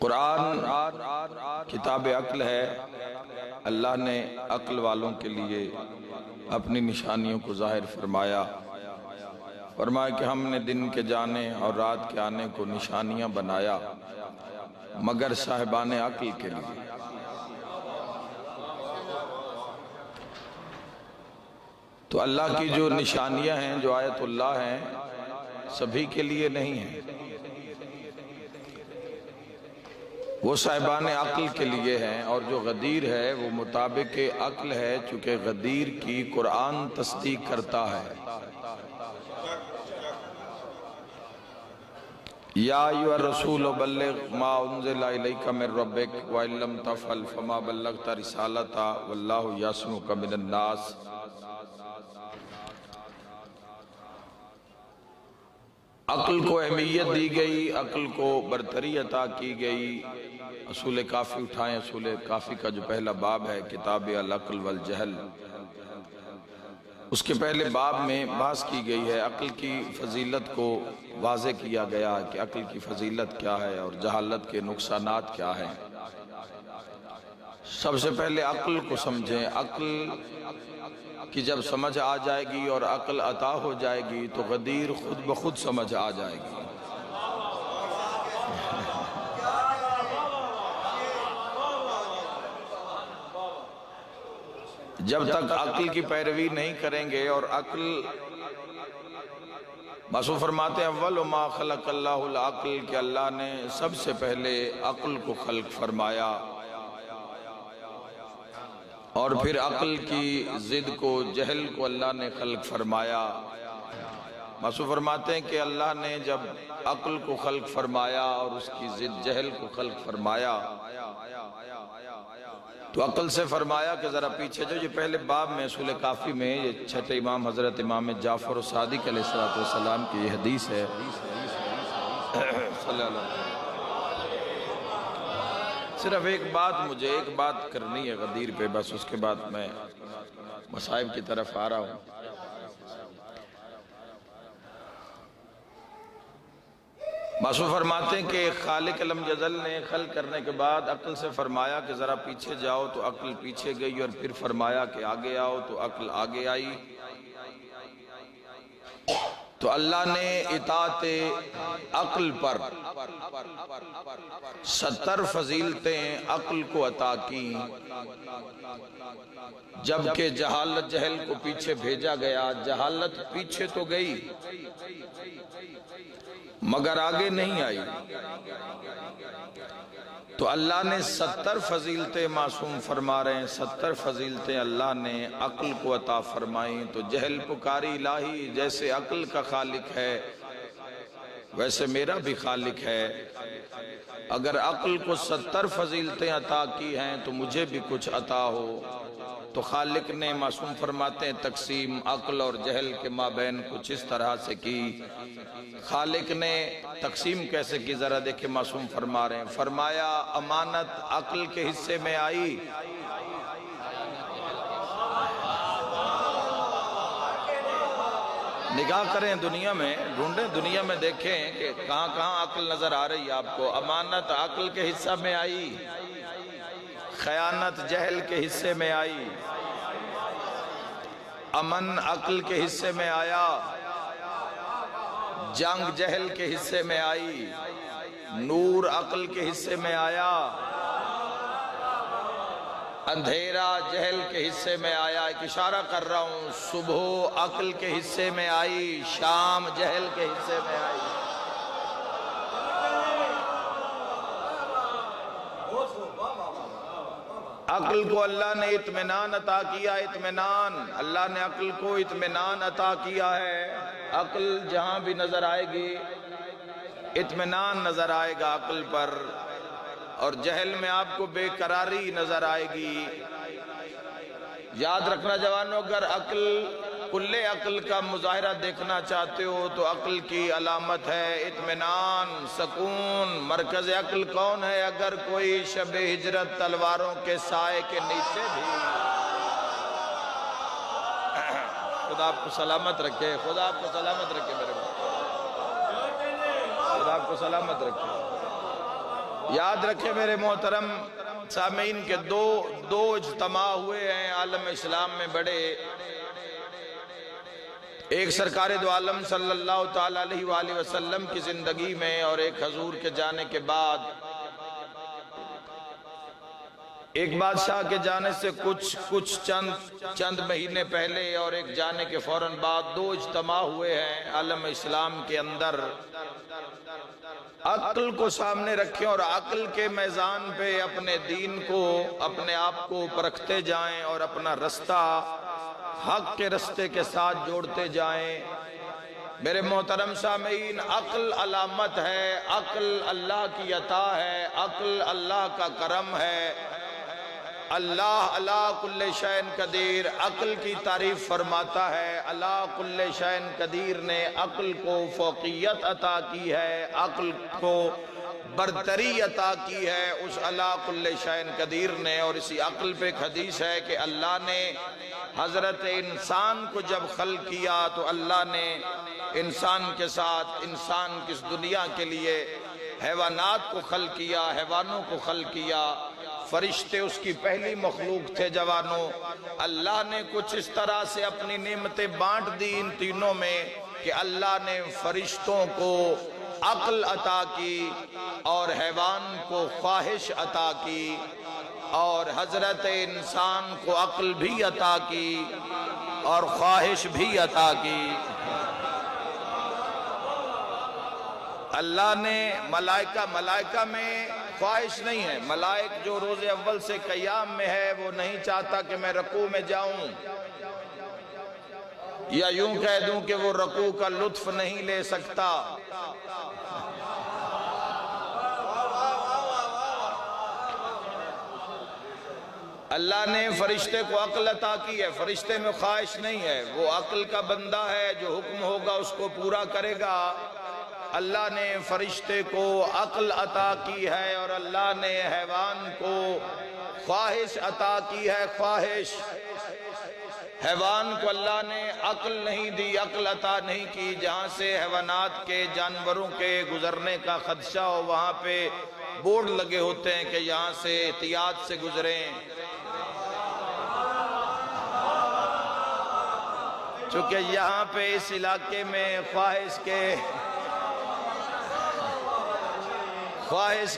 قرآن کتاب عقل ہے۔ اللہ نے عقل والوں کے لیے اپنی نشانیوں کو ظاہر فرمایا کہ ہم نے دن کے جانے اور رات کے آنے کو نشانیاں بنایا مگر صاحبان عقل کے لیے۔ تو اللہ کی جو نشانیاں ہیں، جو آیت اللہ ہیں، سبھی کے لیے نہیں ہیں، وہ صاحبان عقل کے لیے ہیں۔ اور جو غدیر ہے وہ مطابق عقل ہے، چونکہ غدیر کی قرآن تصدیق کرتا ہے۔ یا ایھا الرسول بلغ ما انزل الیک من ربک وان لم تفعل فما بلغت رسالتہ واللہ یعصمک من الناس۔ عقل کو اہمیت دی گئی، عقل کو برتری عطا کی گئی۔ اصول کافی اٹھائیں، اصول کافی کا جو پہلا باب ہے کتاب العقل والجہل، اس کے پہلے باب میں بحث کی گئی ہے، عقل کی فضیلت کو واضح کیا گیا کہ عقل کی فضیلت کیا ہے اور جہالت کے نقصانات کیا ہیں۔ سب سے پہلے عقل کو سمجھیں۔ عقل کی جب سمجھ آ جائے گی اور عقل عطا ہو جائے گی تو غدیر خود بخود سمجھ آ جائے گی۔ جب تک عقل کی پیروی نہیں کریں گے اور عقل، بسو فرماتے ہیں اول ما خلق اللہ العقل، کہ اللہ نے سب سے پہلے عقل کو خلق فرمایا اور پھر عقل کی ضد کو، جہل کو اللہ نے خلق فرمایا۔ بسو فرماتے ہیں کہ اللہ نے جب عقل کو خلق فرمایا اور اس کی ضد جہل کو خلق فرمایا تو عقل سے فرمایا کہ ذرا پیچھے جو، یہ پہلے باب میں اصول کافی میں یہ چھٹے امام حضرت امام جعفر صادق علیہ السلام کی یہ حدیث ہے صلی اللہ علیہ وسلم۔ صرف مجھے ایک بات کرنی ہے غدیر پہ، بس اس کے بعد میں مصائب کی طرف آ رہا ہوں۔ باسو فرماتے ہیں کہ خالق لم یزل نے خلق کرنے کے بعد عقل سے فرمایا کہ ذرا پیچھے جاؤ تو عقل پیچھے گئی، اور پھر فرمایا کہ آگے آؤ تو عقل آگے آئی۔ تو اللہ نے اطاعت عقل پر 70 فضیلتیں عقل کو عطا کی، جبکہ جہالت جہل کو پیچھے بھیجا گیا۔ جہالت پیچھے تو گئی مگر آگے نہیں آئی۔ تو اللہ نے 70 فضیلتیں معصوم فرما رہے ہیں، 70 فضیلتیں اللہ نے عقل کو عطا فرمائیں۔ تو جہل پکاری الہی، جیسے عقل کا خالق ہے ویسے میرا بھی خالق ہے۔ اگر عقل کو 70 فضیلتیں عطا کی ہیں تو مجھے بھی کچھ عطا ہو۔ تو خالق نے، معصوم فرماتے ہیں، تقسیم عقل اور جہل کے مابین کچھ اس طرح سے کی۔ خالق نے تقسیم کیسے کی ذرا دیکھیں، معصوم فرما رہے ہیں، فرمایا امانت عقل کے حصے میں آئی، نگاہ کریں دنیا میں، ڈھونڈیں دنیا میں، دیکھیں کہ کہاں کہاں عقل نظر آ رہی ہے آپ کو۔ امانت عقل کے حصہ میں آئی، خیانت جہل کے حصے میں آئی، امن عقل کے حصے میں آیا، جنگ جہل کے حصے میں آئی، نور عقل کے حصے میں آیا، اندھیرا جہل کے حصے میں آیا۔ ایک اشارہ کر رہا ہوں، صبح عقل کے حصے میں آئی، شام جہل کے حصے میں آئی۔ عقل کو اللہ نے اطمینان عطا کیا، اطمینان، اللہ نے عقل کو اطمینان عطا کیا ہے۔ عقل جہاں بھی نظر آئے گی اطمینان نظر آئے گا عقل پر، اور جہل میں آپ کو بے قراری نظر آئے گی۔ یاد رکھنا جوانوں، اگر کل عقل کا مظاہرہ دیکھنا چاہتے ہو تو عقل کی علامت ہے اطمینان، سکون۔ مرکز عقل کون ہے؟ اگر کوئی شب ہجرت تلواروں کے سائے کے نیچے بھی، خدا آپ کو سلامت رکھے، خدا آپ کو سلامت رکھے میرے بھائی، خدا آپ کو سلامت رکھے۔ یاد رکھے میرے محترم سامعین کے دو اجتماع ہوئے ہیں عالم اسلام میں بڑے، ایک سرکار دو عالم صلی اللہ تعالیٰ علیہ وآلہ وسلم کی زندگی میں، اور ایک حضور کے جانے کے بعد۔ ایک بادشاہ کے جانے سے کچھ چند مہینے پہلے اور ایک جانے کے فوراً بعد دو اجتماع ہوئے ہیں عالم اسلام کے اندر۔ عقل کو سامنے رکھیں اور عقل کے میزان پہ اپنے دین کو، اپنے آپ کو پرکھتے جائیں اور اپنا رستہ حق کے رستے کے ساتھ جوڑتے جائیں۔ میرے محترم سامعین، عقل علامت ہے، عقل اللہ کی عطا ہے، عقل اللہ کا کرم ہے۔ اللہ علی کل شیء قدیر، عقل کی تعریف فرماتا ہے۔ علی کل شیء قدیر نے عقل کو فوقیت عطا کی ہے، عقل کو برتری عطا کی ہے اس علی کل شیء قدیر نے۔ اور اسی عقل پہ ایک حدیث ہے کہ اللہ نے حضرت انسان کو جب خلق کیا تو اللہ نے انسان کے ساتھ، انسان کی اس دنیا کے لیے حیوانات کو خلق کیا، حیوانوں کو خلق کیا، فرشتے اس کی پہلی مخلوق تھے جوانوں۔ اللہ نے کچھ اس طرح سے اپنی نعمتیں بانٹ دی ان تینوں میں کہ اللہ نے فرشتوں کو عقل عطا کی اور حیوان کو خواہش عطا کی، اور حضرت انسان کو عقل بھی عطا کی اور خواہش بھی عطا کی۔ اللہ نے ملائکہ میں خواہش نہیں ہے۔ ملائک جو روز اول سے قیام میں ہے وہ نہیں چاہتا کہ میں رکوع میں جاؤں، یا یوں کہہ دوں کہ وہ رکوع کا لطف نہیں لے سکتا۔ اللہ نے فرشتے کو عقل عطا کی ہے، فرشتے میں خواہش نہیں ہے، وہ عقل کا بندہ ہے، جو حکم ہوگا اس کو پورا کرے گا۔ اللہ نے فرشتے کو عقل عطا کی ہے اور اللہ نے حیوان کو خواہش عطا کی ہے، خواہش۔ حیوان کو اللہ نے عقل نہیں دی، عقل عطا نہیں کی۔ جہاں سے حیوانات کے، جانوروں کے گزرنے کا خدشہ ہو وہاں پہ بورڈ لگے ہوتے ہیں کہ یہاں سے احتیاط سے گزریں۔ چونکہ یہاں پہ اس علاقے میں خواہش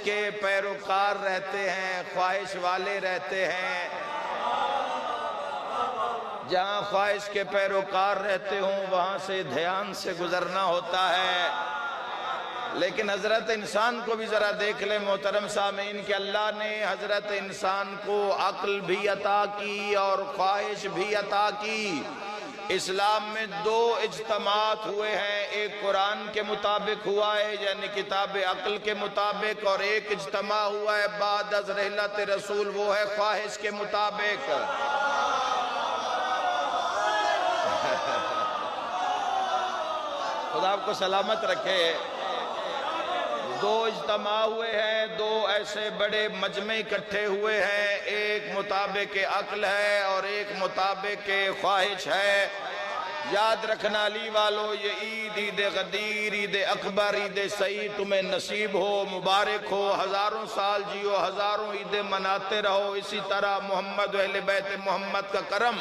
کے پیروکار رہتے ہیں، خواہش والے رہتے ہیں۔ جہاں خواہش کے پیروکار رہتے ہوں وہاں سے دھیان سے گزرنا ہوتا ہے۔ لیکن حضرت انسان کو بھی ذرا دیکھ لیں محترم سامعین کہ اللہ نے حضرت انسان کو عقل بھی عطا کی اور خواہش بھی عطا کی۔ اسلام میں دو اجتماعات ہوئے ہیں، ایک قرآن کے مطابق ہوا ہے یعنی کتاب عقل کے مطابق، اور ایک اجتماع ہوا ہے بعد از رحلت رسول، وہ ہے خواہش کے مطابق۔ خدا آپ کو سلامت رکھے۔ دو اجتماع ہوئے ہیں، دو ایسے بڑے مجمع اکٹھے ہوئے ہیں، ایک مطابق عقل ہے اور ایک مطابق خواہش ہے۔ یاد رکھنا علی والو، یہ عید غدیر، عید اکبر، عید سعید تمہیں نصیب ہو، مبارک ہو، ہزاروں سال جیو، ہزاروں عیدیں مناتے رہو۔ اسی طرح محمد و اہل بیت محمد کا کرم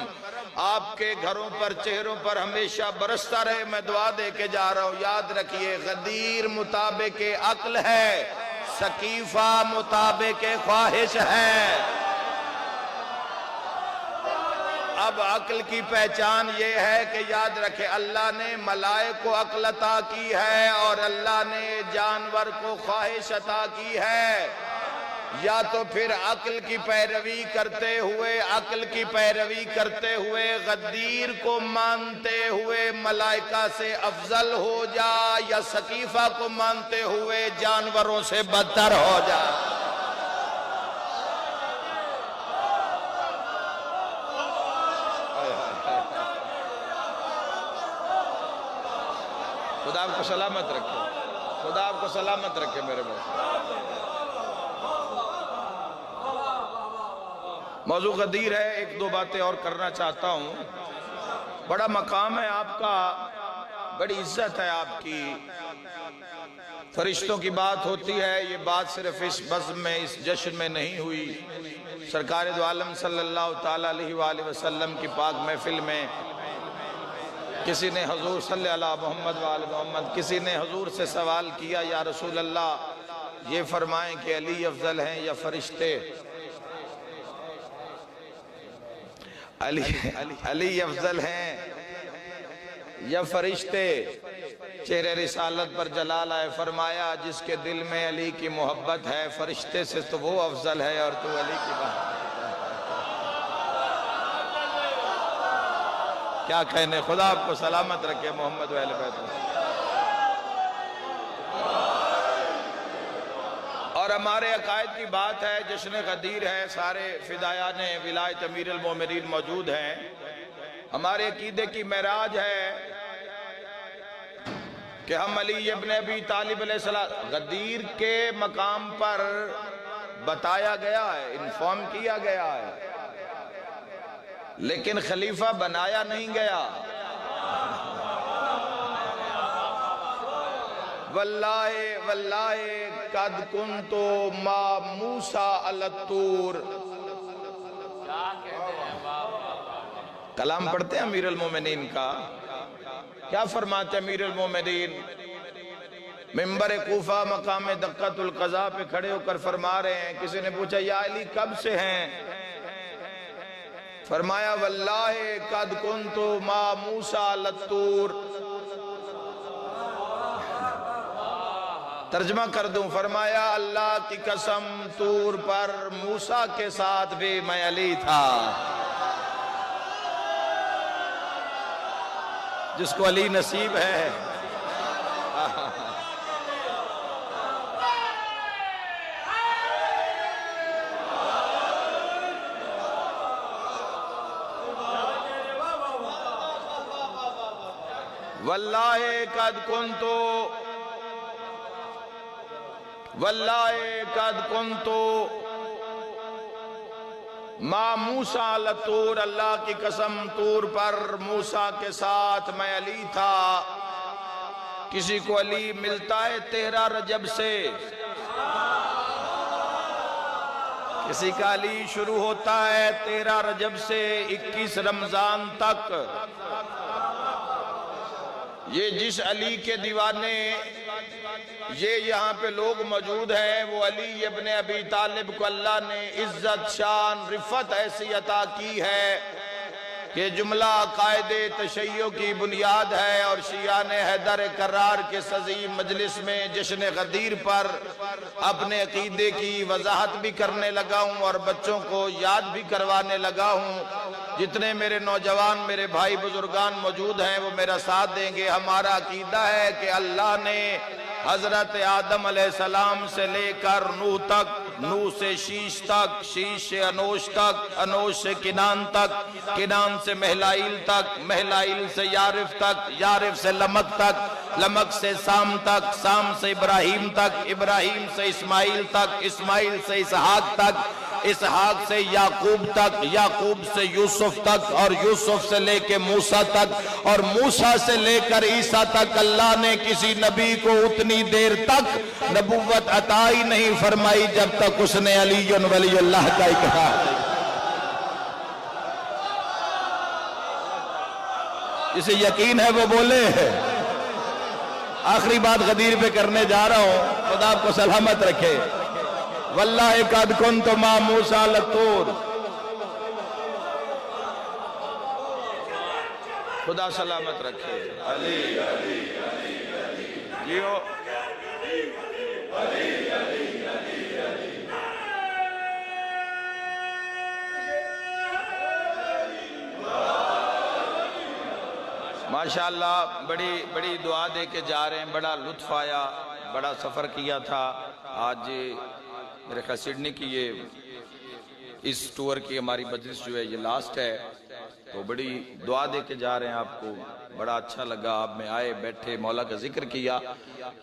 آپ کے گھروں پر، چہروں پر ہمیشہ برستا رہے، میں دعا دے کے جا رہا ہوں۔ یاد رکھیے غدیر مطابق عقل ہے، ثقیفہ مطابق خواہش ہے۔ اب عقل کی پہچان یہ ہے کہ یاد رکھے اللہ نے ملائک کو عقل عطا کی ہے اور اللہ نے جانور کو خواہش عطا کی ہے۔ یا تو پھر عقل کی پیروی کرتے ہوئے غدیر کو مانتے ہوئے ملائکہ سے افضل ہو جا، یا ثقیفہ کو مانتے ہوئے جانوروں سے بدتر ہو جا۔ خدا آپ کو سلامت رکھے، خدا آپ کو سلامت رکھے میرے بھائی۔ موضوع غدیر ہے، ایک دو باتیں اور کرنا چاہتا ہوں۔ بڑا مقام ہے آپ کا، بڑی عزت ہے آپ کی۔ فرشتوں کی بات ہوتی ہے، یہ بات صرف اس بزم میں، اس جشن میں نہیں ہوئی۔ سرکار دو عالم صلی اللہ تعالیٰ علیہ وآلہ وسلم کی پاک محفل میں کسی نے حضور صلی اللہ محمد وآلہ محمد، کسی نے حضور سے سوال کیا، یا رسول اللہ یہ فرمائیں کہ علی افضل ہیں یا فرشتے؟ علی افضل ہیں یا فرشتے؟ چہرے رسالت پر جلال آئے، فرمایا جس کے دل میں علی کی محبت ہے، فرشتے سے تو وہ افضل ہے اور تو علی کی بات۔ کیا کہنے، خدا آپ کو سلامت رکھے محمد و اہل بیت۔ اور ہمارے عقائد کی بات ہے، جشن غدیر ہے، سارے فدایان ولایت امیر المومنین موجود ہیں۔ ہمارے عقیدے کی معراج ہے کہ ہم علی ابن ابی طالب علیہ السلام، غدیر کے مقام پر بتایا گیا ہے، انفارم کیا گیا ہے، لیکن خلیفہ بنایا نہیں گیا۔ واللہ قد کنتو ما موسیٰ علی الطور۔ کلام پڑھتے ہیں امیر المومنین کا، کیا فرماتے امیر المومنین؟ منبر کوفہ مقام دقت القضاء پہ کھڑے ہو کر فرما رہے ہیں، کسی نے پوچھا یا علی کب سے ہیں؟ فرمایا واللہ قد کنتو ما موسیٰ علی الطور۔ ترجمہ کر دوں، فرمایا اللہ کی قسم طور پر موسیٰ کے ساتھ بھی میں علی تھا۔ جس کو علی نصیب ہے، واللہ قد کنتو ما موسیٰ علی الطور، اللہ کی قسم طور پر موسیٰ کے ساتھ میں علی تھا۔ کسی کو علی ملتا ہے 13 رجب سے، کسی کا علی شروع ہوتا ہے 13 رجب سے 21 رمضان تک۔ یہ جس علی کے دیوانے یہ یہاں پہ لوگ موجود ہیں، وہ علی ابن ابی طالب کو اللہ نے عزت، شان، رفت ایسی عطا کی ہے کہ جملہ عقائد تشیع کی بنیاد ہے۔ اور شیعان حیدر کرار کے عظیم مجلس میں جشن غدیر پر اپنے عقیدے کی وضاحت بھی کرنے لگا ہوں اور بچوں کو یاد بھی کروانے لگا ہوں۔ جتنے میرے نوجوان، میرے بھائی بزرگان موجود ہیں وہ میرا ساتھ دیں گے۔ ہمارا عقیدہ ہے کہ اللہ نے حضرت آدم علیہ السلام سے لے کر نوح تک، نوح سے شیش تک، شیش سے انوش تک، انوش سے کنان تک، کنان سے مہلائیل تک، مہلائیل سے یارف تک، یارف سے لمک تک، لمک سے سام تک، سام سے ابراہیم تک، ابراہیم سے اسماعیل تک، اسماعیل سے اسحاق تک، اسحاق سے یعقوب تک، یعقوب سے یوسف تک، اور یوسف سے لے کے موسیٰ تک، اور موسیٰ سے لے کر عیسیٰ تک اللہ نے کسی نبی کو اتنی دیر تک نبوت عطا ہی نہیں فرمائی جب تک اس نے علی ولی اللہ کا کہا۔ جسے یقین ہے وہ بولے۔ آخری بات غدیر پہ کرنے جا رہا ہوں، خدا آپ کو سلامت رکھے۔ واللہ قد کنت ما موسیٰ علی الطور۔ خدا سلامت رکھے۔ علی علی علی علی جیو علی علی علی علی۔ ماشاءاللہ بڑی دعا دے کے جا رہے ہیں، بڑا لطف آیا، بڑا سفر کیا تھا۔ آج میرے خیال سڈنی کی یہ اس ٹور کی ہماری مجلس جو ہے یہ لاسٹ ہے، تو بڑی دعا دے کے جا رہے ہیں آپ کو۔ بڑا اچھا لگا، آپ میں آئے، بیٹھے، مولا کا ذکر کیا۔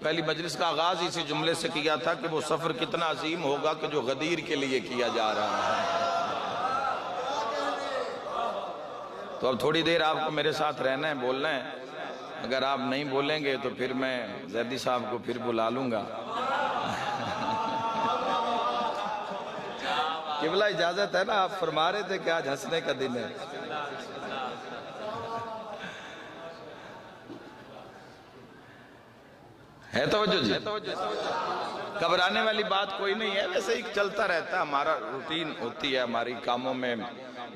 پہلی مجلس کا آغاز اسی جملے سے کیا تھا کہ وہ سفر کتنا عظیم ہوگا کہ جو غدیر کے لیے کیا جا رہا ہے۔ تو اب تھوڑی دیر آپ کو میرے ساتھ رہنا ہے، بولنا ہے، اگر آپ نہیں بولیں گے تو پھر میں زیدی صاحب کو پھر بلا لوں گا. قبلہ اجازت ہے نا؟ آپ فرما رہے تھے کہ آج ہنسنے کا دن ہے. ہے توجہ جی؟ گھبرانے والی بات کوئی نہیں ہے، ویسے ہی چلتا رہتا ہے، ہمارا روٹین ہوتی ہے ہماری کاموں میں.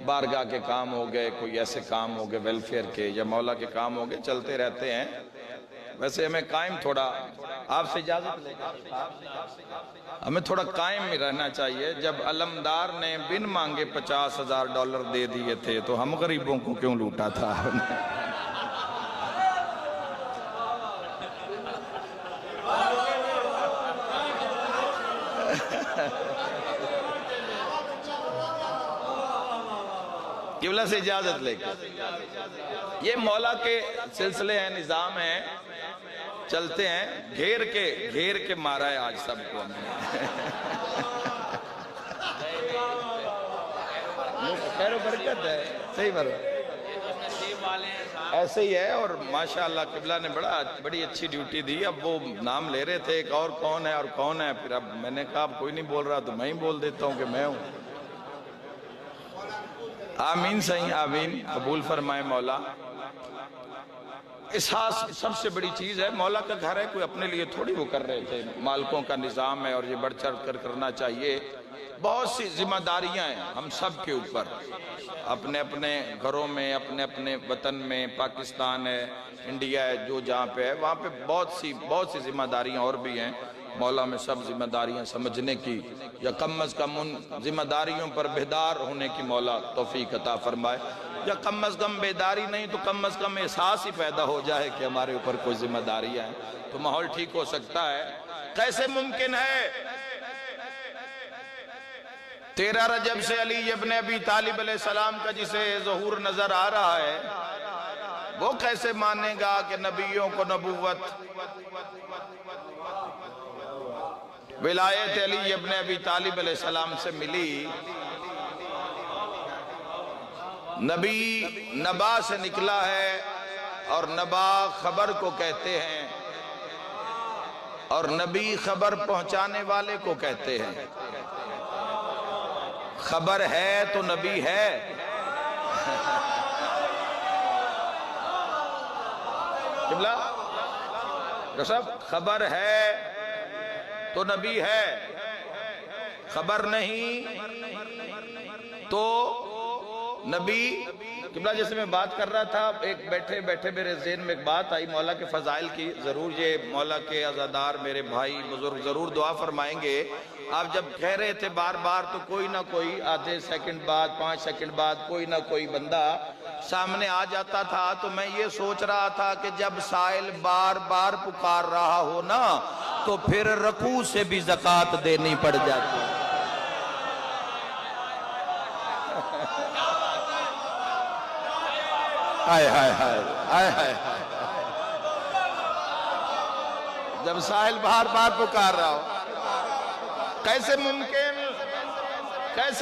بارگاہ کے کام ہو گئے، کوئی ایسے کام ہو گئے ویلفیئر کے یا مولا کے کام ہو گئے، چلتے رہتے ہیں. ویسے ہمیں قائم تھوڑا آپ سے اجازت لے ہمیں تھوڑا قائم میں رہنا چاہیے. جب علمدار نے بن مانگے $50,000 دے دیے تھے تو ہم غریبوں کو کیوں لوٹا تھا؟ قبلہ سے اجازت لے کے یہ مولا کے سلسلے ہیں، نظام ہیں، چلتے ہیں. گھیر کے مارا ہے آج سب کو ہم نے. خیر و برکت ہے، صحیح برکت ایسے ہی ہے. اور ماشاءاللہ قبلہ نے بڑی اچھی ڈیوٹی دی. اب وہ نام لے رہے تھے ایک اور کون ہے اور کون ہے، پھر اب میں نے کہا اب کوئی نہیں بول رہا تو میں ہی بول دیتا ہوں کہ میں ہوں. آمین صحیح، آمین قبول فرمائے مولا. احساس سب سے بڑی چیز ہے. مولا کا گھر ہے، کوئی اپنے لیے تھوڑی وہ کر رہے تھے. مالکوں کا نظام ہے اور یہ بڑھ چڑھ کر کرنا چاہیے. بہت سی ذمہ داریاں ہیں ہم سب کے اوپر، اپنے اپنے گھروں میں، اپنے اپنے وطن میں. پاکستان ہے، انڈیا ہے، جو جہاں پہ ہے وہاں پہ بہت سی ذمہ داریاں اور بھی ہیں. مولا میں سب ذمہ داریاں سمجھنے کی یا کم از کم ان ذمہ داریوں پر بیدار ہونے کی مولا توفیق عطا فرمائے. یا کم از کم بیداری نہیں تو کم از کم احساس ہی پیدا ہو جائے کہ ہمارے اوپر کوئی ذمہ داریاں ہیں تو ماحول ٹھیک ہو سکتا ہے. کیسے ممکن ہے 13 رجب سے علی ابن ابی طالب علیہ السلام کا جسے ظہور نظر آ رہا ہے وہ کیسے مانے گا کہ نبیوں کو نبوت ولایت علی ابن ابی طالب علیہ السلام سے ملی؟ نبی نبا سے نکلا ہے اور نبا خبر کو کہتے ہیں اور نبی خبر پہنچانے والے کو کہتے ہیں. خبر ہے تو نبی ہے. قبلہ صاحب خبر ہے تو نبی ہے، خبر نہیں تو نبی. قبلہ جیسے میں بات کر رہا تھا ایک بیٹھے میرے ذہن میں ایک بات آئی مولا کے فضائل کی. ضرور یہ مولا کے عزادار میرے بھائی بزرگ ضرور دعا فرمائیں گے. آپ جب کہہ رہے تھے بار بار تو کوئی نہ کوئی آدھے سیکنڈ بعد 5 سیکنڈ بعد کوئی نہ کوئی بندہ سامنے آ جاتا تھا تو میں یہ سوچ رہا تھا کہ جب سائل بار بار پکار رہا ہو نا تو پھر رکوع سے بھی زکوٰۃ دینی پڑ جاتی. ہائے ہائے ہائے ہائے ہائے جب سائل بار بار پکار رہا ہو. کیسے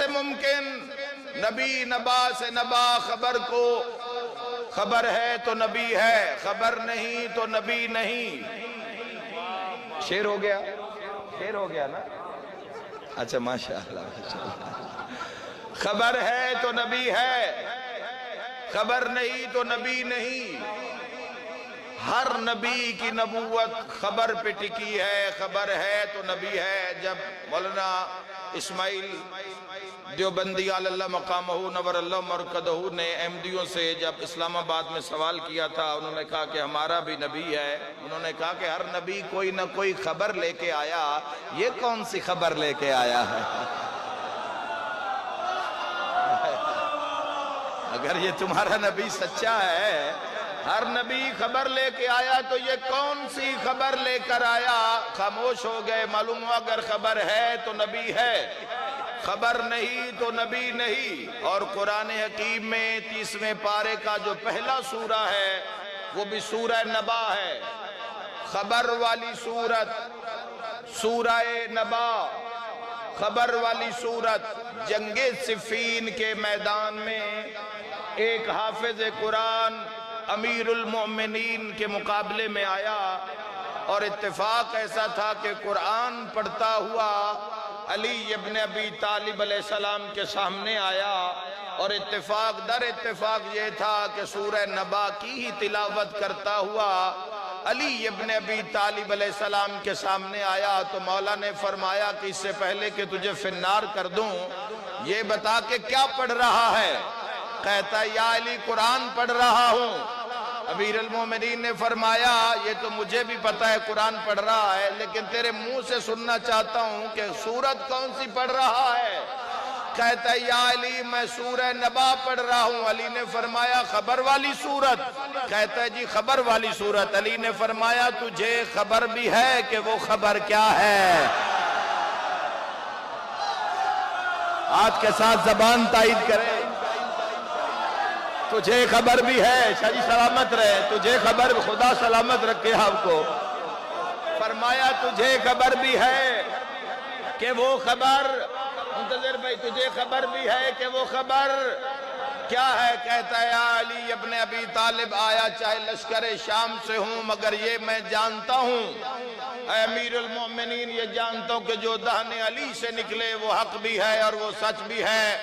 ممکن نبی نبا سے نبا خبر کو خبر ہے تو نبی ہے، خبر نہیں تو نبی نہیں. شعر ہو گیا نا؟ اچھا ماشاءاللہ. خبر ہے تو نبی ہے، خبر نہیں تو نبی نہیں. ہر نبی کی نبوت خبر پہ ٹکی ہے، خبر ہے تو نبی ہے. جب مولانا اسماعیل دیوبندی علی اللہ مقامہ نور اللہ مرکزہ نے احمدیوں سے جب اسلام آباد میں سوال کیا تھا انہوں نے کہا کہ ہمارا بھی نبی ہے. انہوں نے کہا کہ ہر نبی کوئی نہ کوئی خبر لے کے آیا، یہ کون سی خبر لے کے آیا ہے؟ اگر یہ تمہارا نبی سچا ہے، ہر نبی خبر لے کے آیا تو یہ کون سی خبر لے کر آیا؟ خاموش ہو گئے. معلوم ہوا اگر خبر ہے تو نبی ہے، خبر نہیں تو نبی نہیں. اور قرآن حکیم میں 30ویں پارے کا جو پہلا سورہ ہے وہ بھی سورہ نبا ہے. خبر والی سورت سورہ نبا، خبر والی سورت. جنگ صفین کے میدان میں ایک حافظ قرآن امیر المومنین کے مقابلے میں آیا اور اتفاق ایسا تھا کہ قرآن پڑھتا ہوا علی ابن ابی طالب علیہ السلام کے سامنے آیا، اور اتفاق در اتفاق یہ تھا کہ سورہ نبا کی ہی تلاوت کرتا ہوا علی ابن ابی طالب علیہ السلام کے سامنے آیا تو مولا نے فرمایا کہ اس سے پہلے کہ تجھے فنار کر دوں یہ بتا کہ کیا پڑھ رہا ہے؟ کہتا ہے یا علی قرآن پڑھ رہا ہوں۔ امیر المومنین نے فرمایا یہ تو مجھے بھی پتہ ہے قرآن پڑھ رہا ہے، لیکن تیرے منہ سے سننا چاہتا ہوں کہ سورت کون سی پڑھ رہا ہے؟ کہتا ہے یا علی میں سورہ نبا پڑھ رہا ہوں۔ علی نے فرمایا خبر والی سورت؟ کہتا ہے جی خبر والی سورت۔ علی نے فرمایا تجھے خبر بھی ہے کہ وہ خبر کیا ہے؟ ہاتھ کے ساتھ زبان تائید کرے، تجھے خبر بھی ہے، شاہ جی سلامت رہے، تجھے خبر، خدا سلامت رکھے آپ کو۔ فرمایا تجھے خبر بھی ہے کہ وہ خبر، منتظر بھائی تجھے خبر بھی ہے کہ وہ خبر کیا ہے؟ کہتا ہے یا علی ابن ابی طالب آیا چاہے لشکر شام سے ہوں مگر یہ میں جانتا ہوں، اے امیر المومنین یہ جانتا ہوں کہ جو دہن علی سے نکلے وہ حق بھی ہے اور وہ سچ بھی ہے۔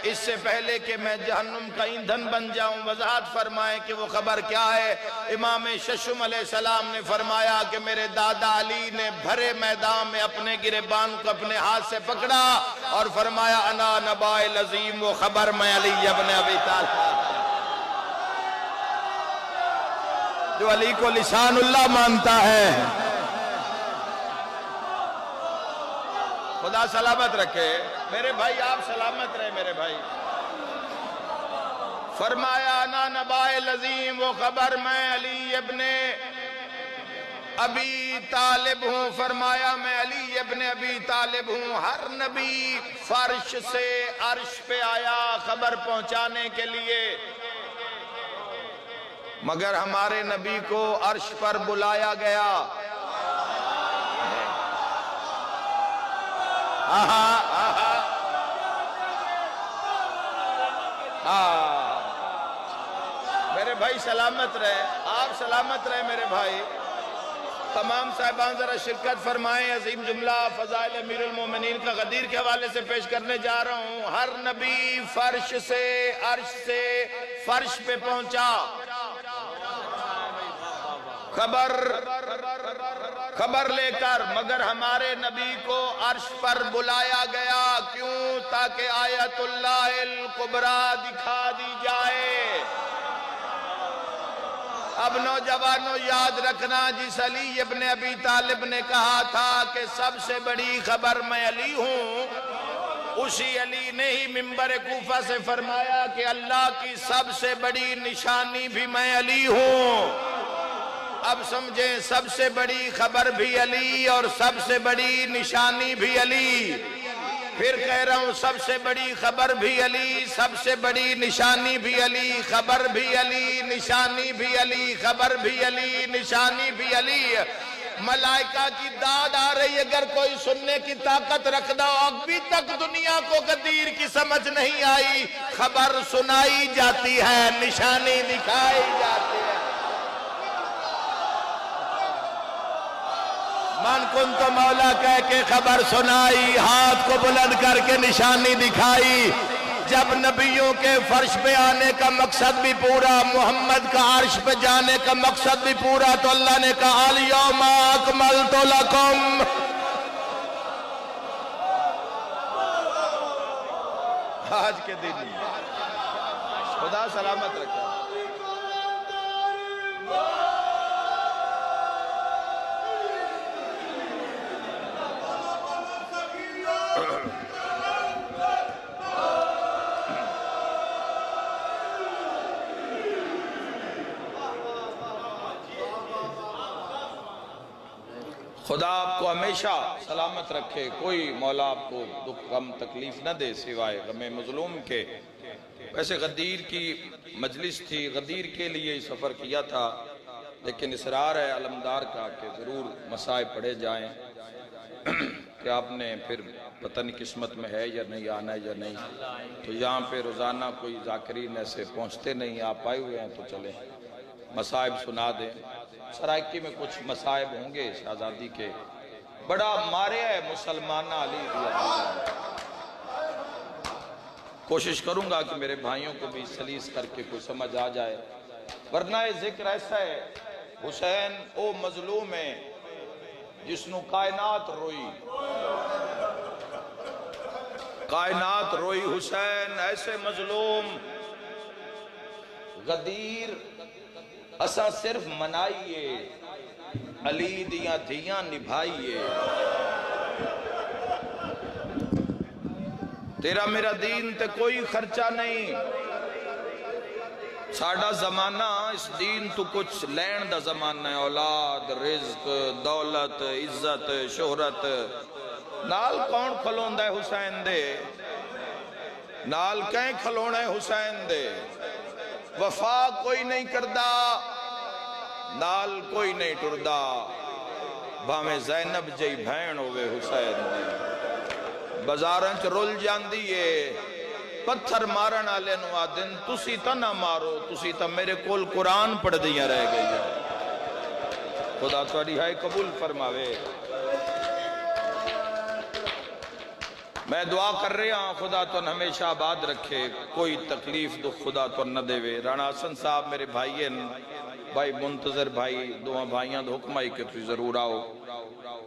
اس سے پہلے کہ میں جہنم کا ایندھن بن جاؤں وضاحت فرمائیں کہ وہ خبر کیا ہے؟ امام ششم علیہ السلام نے فرمایا کہ میرے دادا علی نے بھرے میدان میں اپنے گریبان کو اپنے ہاتھ سے پکڑا اور فرمایا انا نبائے العظیم، وہ خبر میں علی ابن ابی طالب، جو علی کو لسان اللہ مانتا ہے۔ خدا سلامت رکھے میرے بھائی، آپ سلامت رہے میرے بھائی۔ فرمایا انا نبائے العظیم، وہ خبر میں علی ابن ابی طالب ہوں۔ فرمایا میں علی ابن ابی طالب ہوں۔ ہر نبی فرش سے عرش پہ آیا خبر پہنچانے کے لیے، مگر ہمارے نبی کو عرش پر بلایا گیا۔ میرے بھائی سلامت رہے، آپ سلامت رہے میرے بھائی۔ تمام صاحبان ذرا شرکت فرمائیں، عظیم جملہ فضائل امیر المومنین کا غدیر کے حوالے سے پیش کرنے جا رہا ہوں۔ ہر نبی فرش سے عرش سے فرش پہ پہنچا، خبر لے کر، مگر ہمارے نبی کو عرش پر بلایا گیا۔ کیوں؟ تاکہ آیت اللہ الکبریٰ دکھا دی جائے۔ اب نوجوانوں یاد رکھنا، جس علی ابن ابی طالب نے کہا تھا کہ سب سے بڑی خبر میں علی ہوں، اسی علی نے ہی منبر کوفہ سے فرمایا کہ اللہ کی سب سے بڑی نشانی بھی میں علی ہوں۔ اب سمجھیں، سب سے بڑی خبر بھی علی اور سب سے بڑی نشانی بھی علی۔ پھر کہہ رہا ہوں، سب سے بڑی خبر بھی علی، سب سے بڑی نشانی بھی علی، خبر بھی علی، نشانی بھی علی، خبر بھی علی، نشانی بھی علی۔ ملائکہ کی داد آ رہی، اگر کوئی سننے کی طاقت رکھنا ہو، ابھی تک دنیا کو غدیر کی سمجھ نہیں آئی۔ خبر سنائی جاتی ہے، نشانی دکھائی جاتی ہے۔ من کن تو مولا کہہ کے خبر سنائی، ہاتھ کو بلند کر کے نشانی دکھائی۔ جب نبیوں کے فرش پہ آنے کا مقصد بھی پورا، محمد کا عرش پہ جانے کا مقصد بھی پورا، تو اللہ نے کہا الیوم اکملت لکم، آج کے دن خدا سلامت رکھے۔ خدا آپ کو ہمیشہ سلامت رکھے، کوئی مولا آپ کو دکھ غم تکلیف نہ دے سوائے غم مظلوم کے۔ ویسے غدیر کی مجلس تھی، غدیر کے لیے سفر کیا تھا، لیکن اصرار ہے علمدار کا کہ ضرور مسائل پڑھے جائیں کہ آپ نے پھر پتہ نہیں قسمت میں ہے یا نہیں، آنا ہے یا نہیں۔ تو یہاں پہ روزانہ کوئی ذاکرین ایسے پہنچتے نہیں، آپ آئے ہوئے ہیں تو چلیں۔ مصائب سنا دیں۔ سرائکی میں کچھ مصائب ہوں گے شہزادی کے، بڑا مارے ہے مسلمانہ علی رضی اللہ عنہ۔ کوشش کروں گا کہ میرے بھائیوں کو بھی سلیس کر کے کوئی سمجھ آ جائے، ورنہ یہ ذکر ایسا ہے، حسین او مظلوم ہے جس نو کائنات روئی، کائنات روئی۔ حسین ایسے مظلوم غدیر اسا صرف منائیے، علی دیاں دھیاں نبھائیے۔ تیرا میرا دین تے کوئی خرچہ نہیں، ساڑا زمانہ اس دین تو کچھ لین دا زمانہ ہے، اولاد، رزق، دولت، عزت، شہرت۔ نال کون کھلوندہ ہے حسین دے؟ نال کہیں کھلونا ہے حسین دے؟ وفا کوئی نہیں کردہ، نال کوئی نہیں ٹردہ، بھامے زینب جئی بھین ہوئے حسین دی۔ بزارنچ رول جاندیے، پتھر مارن آلے نو آدن تسی تا نہ مارو، تسی تا میرے کول قرآن پڑھ دیا رہ گئی۔ خدا تاری ہائے قبول فرماوے۔ میں دعا کر رہے ہاں خدا تو ہمیشہ آباد رکھے، کوئی تکلیف تو خدا تو نہ دے وے۔ رانا حسن صاحب میرے بھائی ہیں، بھائی منتظر بھائی، دعا بھائیاں دو حکم آئی کہ تھی ضرور آؤ۔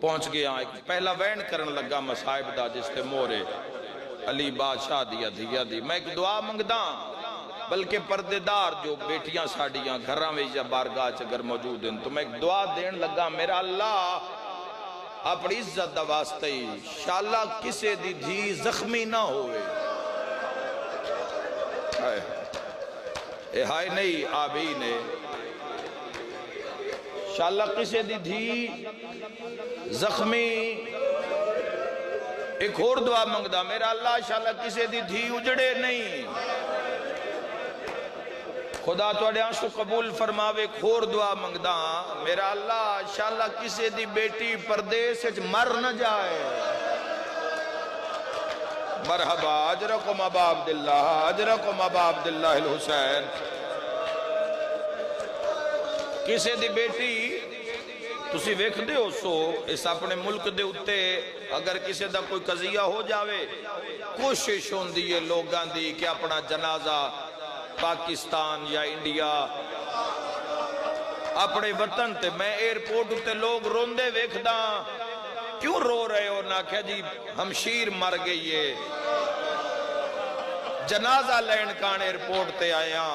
پہنچ گیا پہلا وین کرن لگا مصائب دا جس تے مورے علی بادشاہ دیا دیا دی۔ میں ایک دعا منگدا بلکہ پردیدار جو بیٹیاں ساڑیاں گھراں میں یا بارگاہ اگر موجود ہیں تو میں ایک دعا دین لگا، میرا اللہ اپنی عزت دا واسطہ ہی انشاءاللہ کسے دی دھی زخمی نہ ہوئے۔ اے ہائے نہیں آبین ہے، انشاءاللہ کسے دی دھی زخمی۔ ایک اور دعا منگدا، میرا اللہ انشاءاللہ کسے دی دھی اجڑے نہیں۔ خدا توڑے آنسو قبول فرماوے۔ ایک اور دعا منگدا، میرا اللہ انشاءاللہ کسے دی بیٹی پردیس مر نہ جائے۔ مرحبا، اجرکم ابا عبداللہ، اجرکم ابا عبداللہ الحسین۔ کسے دی بیٹی تسی ویکھ دے ہو سو اس اپنے ملک دے اتے اگر کسے دا کوئی قضیہ ہو جاوے، کوشش ہوندی ہے لوگاں دی کہ اپنا جنازہ پاکستان یا انڈیا اپنے وطن تے، میں ایئرپورٹ تے لوگ روندے ویکھدا کیوں رو رہے ہو؟ نہ کہ جی ہمشیر مر گئی ہے، جنازہ لین کان ایئرپورٹ تے آیا۔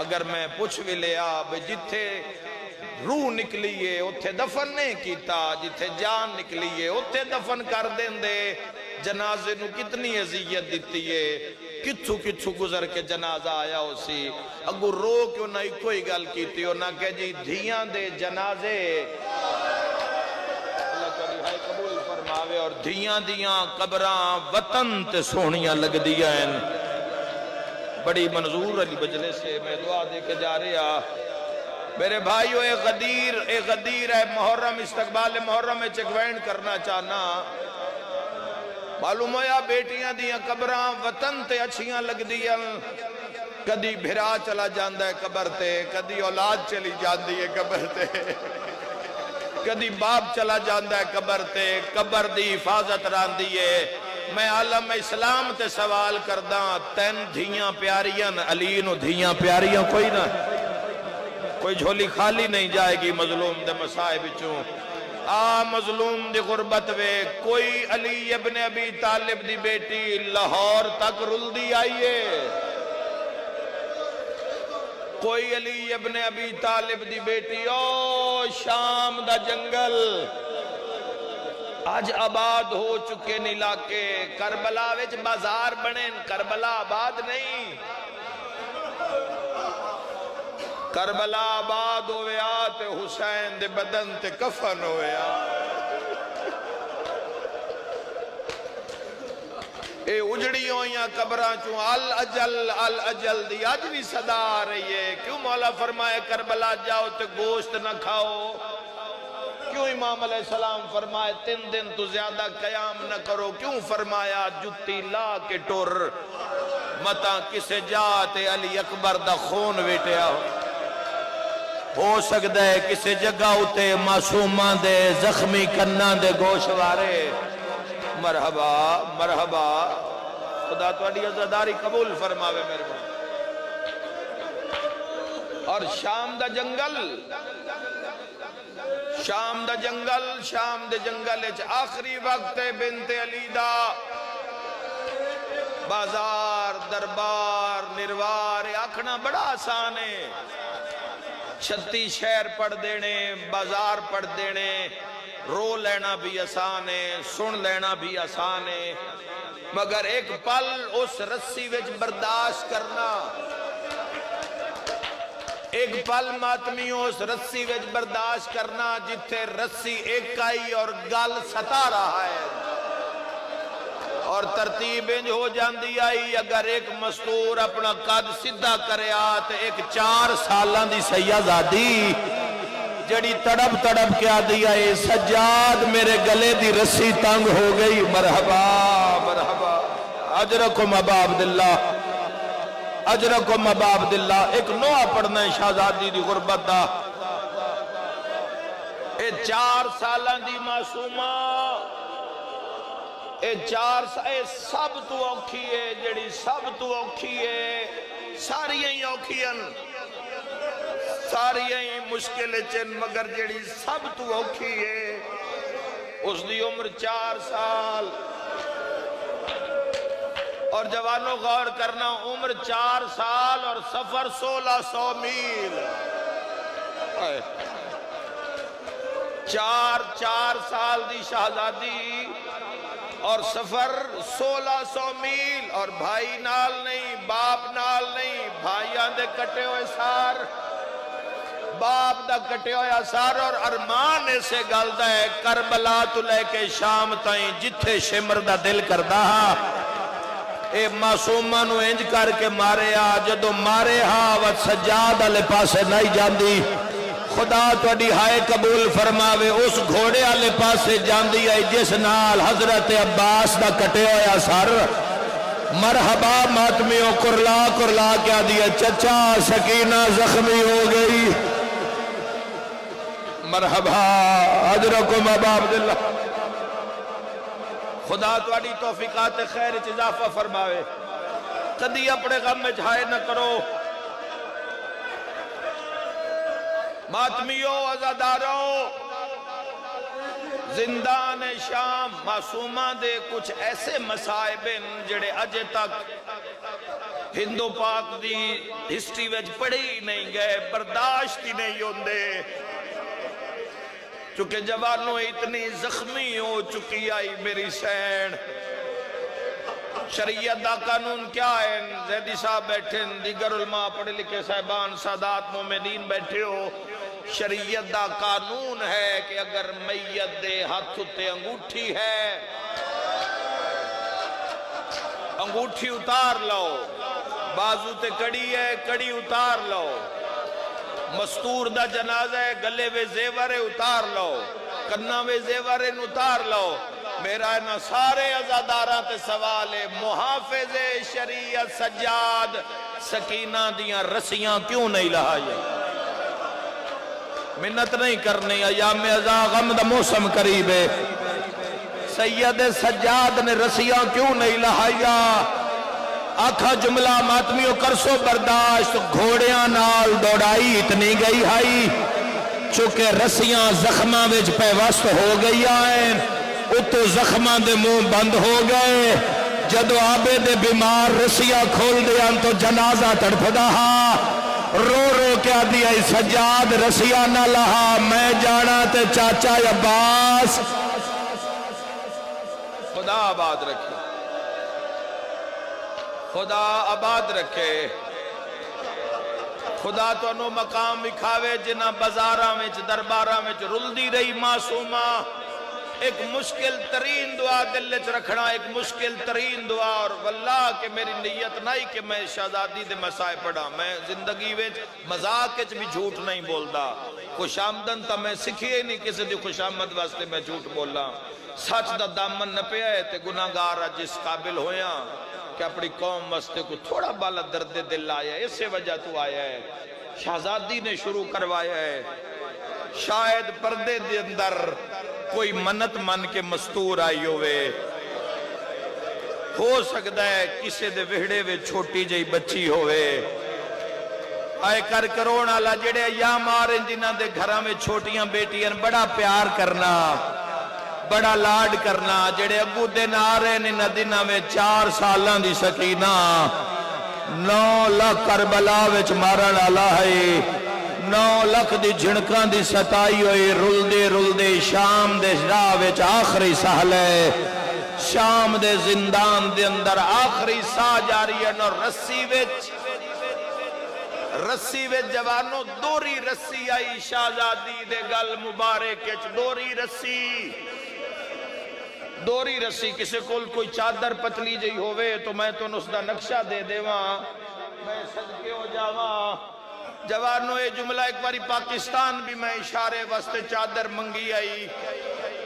اگر میں پوچھ بھی لیا بھئی جتھے روح نکلیے اتھے دفن نہیں کیتا، جتھے جان نکلیے اتھے دفن کر دیں دے۔ جنازے نو کتنی عزیت دیتی ہے، کتھو کتھو گزر کے جنازہ آیا ہو سی، اگر رو کیوں نہ کوئی گل کیتی ہو، نہ کہ جی دھیاں دے جنازے اللہ تعالی ہائے قبول فرماوے۔ اور دھیاں دیاں قبراں وطن تے سونیاں لگ دیا ہیں۔ بڑی منظور علی بجلے سے میں دعا دے کے جا رہا میرے بھائیو، اے غدیر ہے محرم، استقبال محرم میں چکوین کرنا چاہنا۔ معلوم ہویا بیٹیاں دیاں قبراں وطن تے اچھیاں لگ دیاں، کدی بھرا چلا جاندہ ہے قبر تے، کدی اولاد چلی جاندی ہے قبر تے، کدی باپ چلا جاندہ ہے قبر تے، قبر دی حفاظت راندی ہے۔ میں عالم اسلام تے سوال کرداں، تین دھیاں پیاریاں علی نو دھیاں پیاریاں کوئی نہ، کوئی جھولی خالی نہیں جائے گی مظلوم دے مسائب چوں۔ مظلوم دی غربت وے کوئی علی ابن ابی طالب دی بیٹی لاہور تک رل دی آئیے، کوئی علی ابن ابی طالب دی بیٹی او شام دا جنگل آج آباد ہو چکے علاقے، کربلا وچ بازار بنیں، کربلا آباد نہیں، کربلا آباد ہویا تے حسین دے بدن تے کفن ہویا۔ اے اجڑی ہویاں قبراں چوں الاجل دی آج بھی صدا آ رہی ہے۔ کیوں مولا فرمائے کربلا جاؤ تے گوشت نہ کھاؤ؟ کیوں امام علیہ السلام فرمائے 3 دن تو زیادہ قیام نہ کرو؟ کیوں فرمایا جتی لا کے ٹور متا کسے جاتے علی اکبر دا خون ویٹیا ہو؟ ہو سکتا ہے کسی جگہ اتے معصوماں دے زخمی کناں دے گوشوارے مرحبا مرحبا خدا تواڈی عزاداری قبول فرماوے مہربان اور شام دا جنگل شام دا جنگل اچ آخری وقت بنت علی دا بازار دربار نروار آکھنا بڑا آسان ہے 36 شہر پڑھ دینے بازار پڑھ دینے رو لینا بھی آسان ہے سن لینا بھی آسان ہے مگر ایک پل اس رسی وچ برداشت کرنا ایک پل ماتمیوں اس رسی وچ برداشت کرنا جتھے رسی ایک آئی اور گل ستا رہا ہے اور ترتیب انج ہو جاندی آئی اگر ایک مستور اپنا قد سدھا کرے آتے ایک 4 سالاں دی سیدزادی جڑی تڑپ تڑپ کیا دیا ہے سجاد میرے گلے دی رسی تنگ ہو گئی مرحبا مرحبا اجرکم ابا عبداللہ اجرکم ابا عبداللہ ایک نوہ پڑھنا ہے شہزادی دی غربت دا اے 4 سالاں دی معصومہ اے 4 اے سب تو اوکھی ہے جڑی سب تو اوکھی ہے ساری ہی اوکھیاں ساری ہی مشکل چن مگر جڑی سب تو اوکھی ہے اس دی عمر 4 سال اور جوانوں غور کرنا عمر 4 سال اور سفر 1600 میل 4 سال دی شہزادی اور سفر 1600 میل اور بھائی نال نہیں باپ نال نہیں بھائیاں دے کٹے ہوئے سار باپ دا کٹے ہوئے سار اور ارمان ایسے گلدہ ہے کربلا تو لے کے شام تائیں جتھے شمر دا دل کردہ اے معصومہ نو انج کر کے مارے جدو مارے وقت سجاد علی پاسے نہیں جاندی خدا توڑی ہائے قبول فرماوے اس گھوڑے آلے پاسے جاندی آئی جس نال حضرت عباس دا کٹے ہویا سر مرحبا ماتمیوں کرلا کیا دیا چچا سکینہ زخمی ہو گئی مرحبا حضرکم ابا عبداللہ خدا توڑی توفیقات خیر اضافہ فرماوے کدی اپنے غم میں جھائے نہ کرو ماتمیوں عزاداروں زندان شام معصومہ دے کچھ ایسے مسائب جڑے اجے تک ہندو پاک دی ہسٹری ویج پڑھی نہیں گئے برداشت ہی نہیں ہوندے چونکہ جوانوں اتنی زخمی ہو چکی آئی میری سین شریعت دا قانون کیا ہے زیدی صاحب بیٹھے دیگر علماء پڑھے لکھے صاحبان سادات مومنین بیٹھے ہو شریعت دا قانون ہے کہ اگر میت دے ہاتھ تے انگوٹھی ہے انگوٹھی اتار لو بازو تے کڑی ہے کڑی اتار لو مستور دا جنازہ ہے گلے وے زیورے اتار لو کنہ وے زیورے اتار لو میرا ہے نا سارے عزادارہ تے سوال ہے محافظ شریعت سجاد سکینہ دیاں رسیاں کیوں نہیں لہائی منت نہیں کرنی ایام ازا غم دا موسم قریب ہے سید سجاد نے رسیاں کیوں نہیں لہایا آکھا جملہ ماتمیوں کرسو برداشت گھوڑیاں نال دوڑائی اتنی گئی ہائی چونکہ رسیاں زخمہ وچ پیوست ہو گئی آئیں اتو زخمہ دے منہ بند ہو گئے جدو آبے دے بیمار رسیاں کھول دیاں تو جنازہ تڑپ دہا رو رو کیا دیا سجاد رسیاں نہ لہا میں جانا تے چاچا عباس خدا آباد رکھے خدا آباد رکھے خدا تو انو مقام بکھاوے جنہ بزاراں میں درباراں میں رل دی رہی معصومہ ایک مشکل ترین دعا دل چ رکھنا ایک مشکل ترین دعا اور واللہ کہ میری نیت نہیں کہ میں شہزادی دے مسائے پڑھا میں زندگی وچ مذاق وچ بھی جھوٹ نہیں بولدا خوش آمدن تا میں سکھیے نہیں کسی دی خوش آمد واسطے میں جھوٹ بولا سچ دا دامن نہ پیا ہے تے گناہگار جس قابل ہویا کہ اپنی قوم واسطے کو تھوڑا بالا درد دل آیا ہے اسے وجہ تو آیا ہے شہزادی نے شروع کروایا ہے. شاید پردے دے اندر کوئی منت من کے مستور آئی ہوئے. ہو سکتا ہے کسے دے وہڑے وے چھوٹی جئی بچی ہوئے. آئے کر کروڑ آلا جڑے یا مارے جنہ دے گھراں میں چھوٹیاں بیٹیاں بڑا پیار کرنا بڑا لاڈ کرنا. جڑے اگو دن آ رہے نے دنہ میں 4 سالاں دی سکینہ 9 لاکھ کربلا وچ مارن آلا ہے. 9 لاکھ دی جھنکاں دی ستائی ہوئی. رل دے شام دے راہ وچ آخری سہل ہے. شام دے زندان دے اندر آخری سا جاری ہے. نو رسی وچ جوانو دوری رسی آئی شہزادی دے گل مبارک وچ. دوری رسی کسے کول کوئی چادر پتلی جئی ہوئے تو میں تو اس دا نقشہ دے دیواں میں صدقے ہو جاواں. جوانو اے جملہ ایک باری پاکستان بھی میں اشارے واسطے چادر منگی آئی.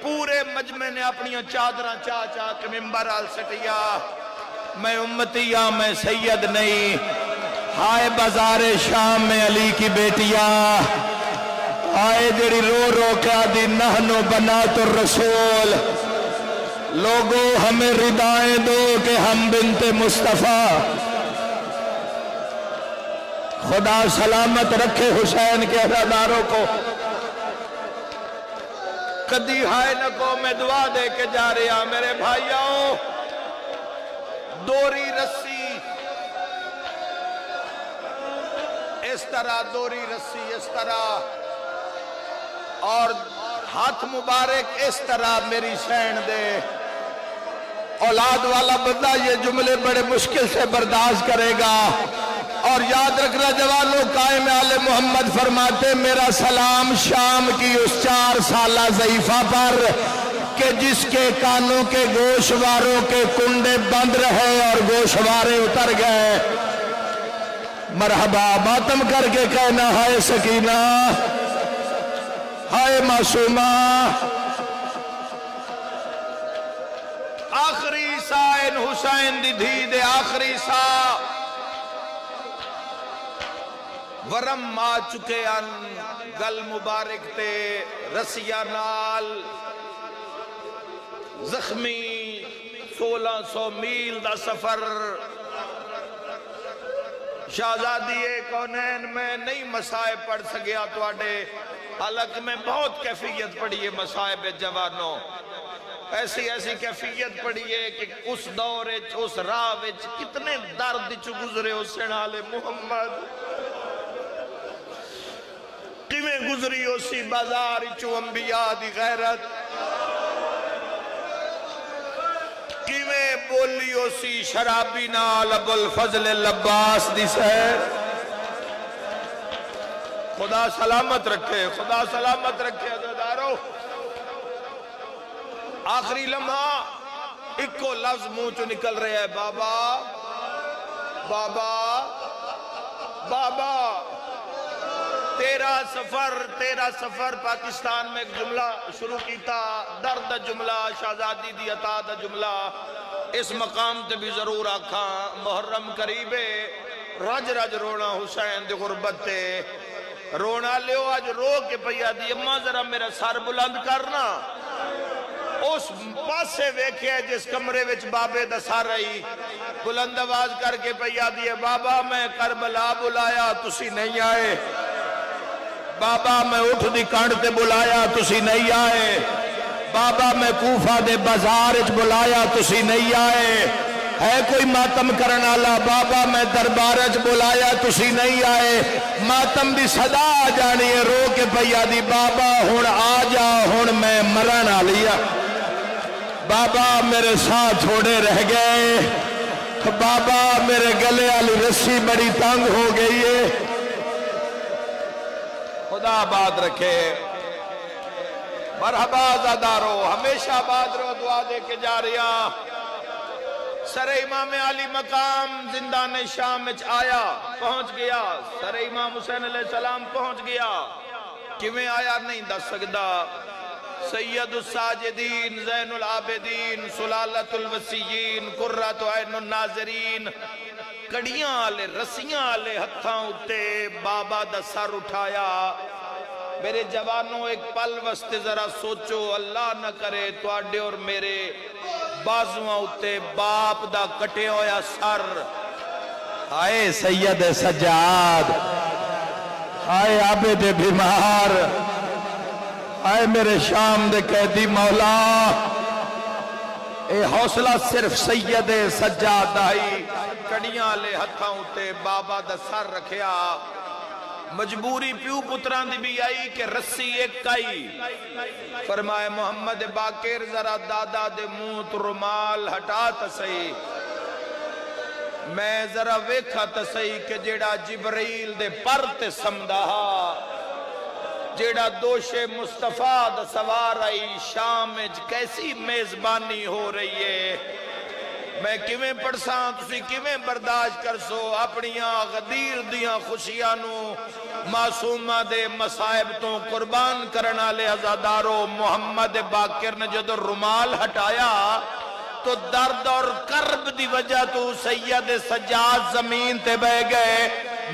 پورے مجمع نے اپنی چادراں چاہ کے ممبر آل سٹیا. میں امتیاں میں سید نہیں. ہائے بازار شام میں علی کی بیٹیا آئے جڑی رو کیا دی نحنو بنات الرسول. لوگوں ہمیں ردائیں دو کہ ہم بنت مصطفیٰ. خدا سلامت رکھے حسین کے عزاداروں کو. کدی ہائے نہ کو میں دعا دے کے جا رہا میرے بھائیوں. دوری رسی اس طرح دوری رسی اس طرح اور ہاتھ مبارک اس طرح میری سین دے. اولاد والا بندہ یہ جملے بڑے مشکل سے برداشت کرے گا. اور یاد رکھنا جوانوں قائم آل محمد فرماتے میرا سلام شام کی اس 4 سالہ ضعیفہ پر کہ جس کے کانوں کے گوشواروں کے کنڈے بند رہے اور گوشوارے اتر گئے. مرحبا ماتم کر کے کہنا ہائے سکینہ ہائے معصومہ. آخری سا ان حسین دی دھی دے آخری سا ورم آ چکے ان گل مبارک تے رسیہ نال زخمی 1600 میل دا سفر. شہزادی کونین میں نہیں مسائب پڑھ سکیا تو آڈے حالانکہ میں بہت کیفیت پڑھی ہے مسائب جوانوں. ایسی کیفیت پڑھی ہے کہ اس دور اس راہ کتنے درد چو گزرے اس سنال محمد. کیویں گزری اسی بازار چو انبیاء دی غیرت. کیویں بولی اسی شرابی نال ابو الفضل العباس دی سیر. خدا سلامت رکھے خدا سلامت رکھے عزیزارو. آخری لمحہ ایک کو لفظ منہ چو نکل رہے ہیں بابا بابا بابا. تیرا سفر پاکستان میں ایک جملہ شروع کیتا درد جملہ شہزادی دی عطا دا جملہ. اس مقام تے بھی ضرور آکھاں محرم قریبے رج رونا حسین دی غربت تے رونا لیو. آج رو کے پیا دی اماں ذرا میرا سر بلند کرنا. اس پاسے ویکھے جس کمرے وچ بابے دا سر رہی بلند آواز کر کے پیا دی بابا میں کربلا بلایا تسی نہیں آئے. بابا میں اٹھ دی کانڈ تے بلایا تسی نہیں آئے. بابا میں کوفہ دے بازار بلایا تسی نہیں آئے. ہے کوئی ماتم کرن والا بابا میں دربارج بلایا تسی نہیں آئے. ماتم دی صدا آ جانی ہے رو کے پیا دی بابا ہن آ جا ہن میں مرن والی ہاں. بابا میرے ساتھ تھوڑے رہ گئے. بابا میرے گلے والی رسی بڑی تنگ ہو گئی ہے. خدا آباد رکھے. مرحبا آزادارو ہمیشہ آباد رو دعا دے کے جا رہا. سر امام علی مقام زندان شام میں آیا پہنچ گیا. سر امام حسین علیہ السلام پہنچ گیا. کیویں آیا نہیں دس سکتا. سید الساجدین زین العابدین سلالت الوسیین قرۃ عین الناظرین کڑیاں آلے رسیاں آلے ہتھاں اتے بابا دا سر اٹھایا. میرے جوانوں ایک پل وستے ذرا سوچو اللہ نہ کرے تو آڈے اور میرے بازواں اتے باپ دا کٹے ہویا سر. آئے سید سجاد، آئے عابد بیمار، آئے میرے شام دے قیدی مولا. اے حوصلہ صرف سید سجاد آئی. کڑیاں لے ہتھاں اتے بابا دا سر رکھیا. مجبوری پیو پتران دی بھی آئی کہ رسی ایک آئی. فرمائے محمد باقر ذرا دادا دے منہ تو رومال ہٹا تسئی. میں ذرا ویکھا تسئی کہ جیڑا جبرائیل دے پر تے سمدہ جیڑا دوش مصطفیٰ دا سوار آئی شام اج کیسی میزبانی ہو رہی ہے. میں کیویں پڑھساں تسی کیویں برداشت کر سو اپنیاں غدیر دیاں خوشیاں نو معصومہ دے مصائب تو قربان کرنا لے عزادارو. محمد باقر نے جدو رومال ہٹایا تو درد اور کرب دی وجہ تو سید سجاد زمین تے بہ گئے.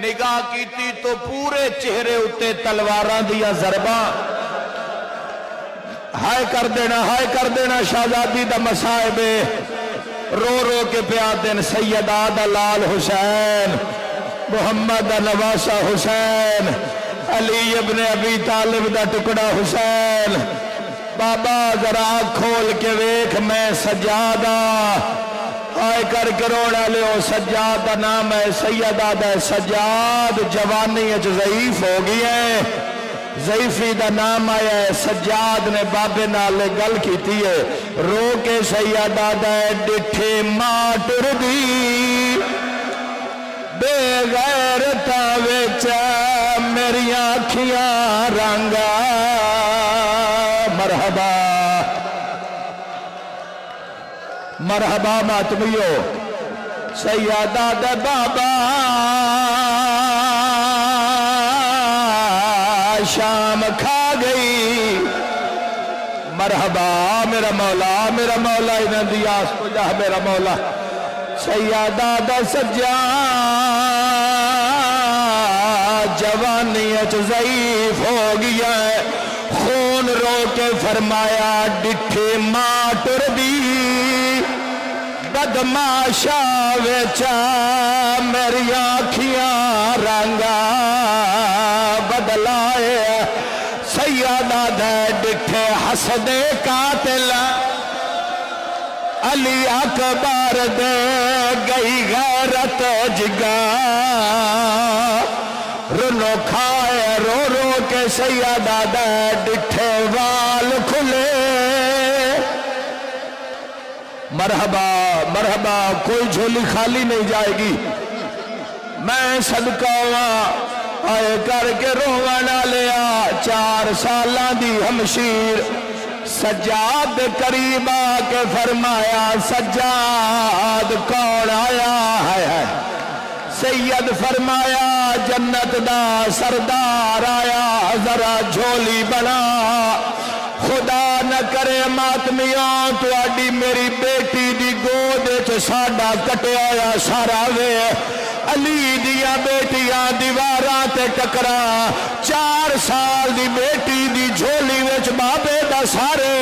نگاہ کیتی تو پورے چہرے اتے تلواراں دیا ضرباں. ہائے کر دینا شہزادی دا مصائب. رو رو کے پیادن سید آدھا لال حسین، محمد نواسہ حسین، علی ابن ابی طالب دا ٹکڑا حسین. بابا ذرا کھول کے ویکھ میں سجادہ. آئے کر کے روڑا لے سجاد دا نام ہے سید آدھا سجاد. جوانی اچ ضعیف ہو گئی ہے، ضعیفی دا نام آیا ہے. سجاد نے بابے نالے گل کیتی ہے. رو کے سید آدھا ڈٹھے ماٹر دی بے غیرتا ویچا میری آنکھیاں رنگا. مرحبا مرحبا ماتمیو. سید آدھا بابا شام کھا گئی. مرحبا میرا مولا انہاں دی آس کو جا میرا مولا. سید آدھا سجاد جوانی اچ ضعیف ہو گیا ہے. خون رو کے فرمایا ڈٹھے ماٹر دی بدماشا ویچا میری آنکھیاں رنگا بدلائے. سید آدھا ڈٹھے حسدے قاتل علی اکبر دے گئی غیرت جگا. رنو کھائے رو رو کے سید آدھا ڈٹھے وال کھلے. مرحبا کوئی جھولی خالی نہیں جائے گی. میں صدقہ آئے کر کے روانہ لیا 4 سالاں دی ہمشیر. سجاد قریب آ کے فرمایا سجاد کون آیا ہے؟ سید فرمایا جنت دا سردار آیا. ذرا جھولی بنا. خدا نہ کرے ماتمیاں تو آڈی میری بیٹی دی گود ساڈا کٹیا یا سارا وے. علی دیا بیٹیاں دیواراں تے ٹکرا. 4 سال دی بیٹی دی جھولی وچ بابے دا سارے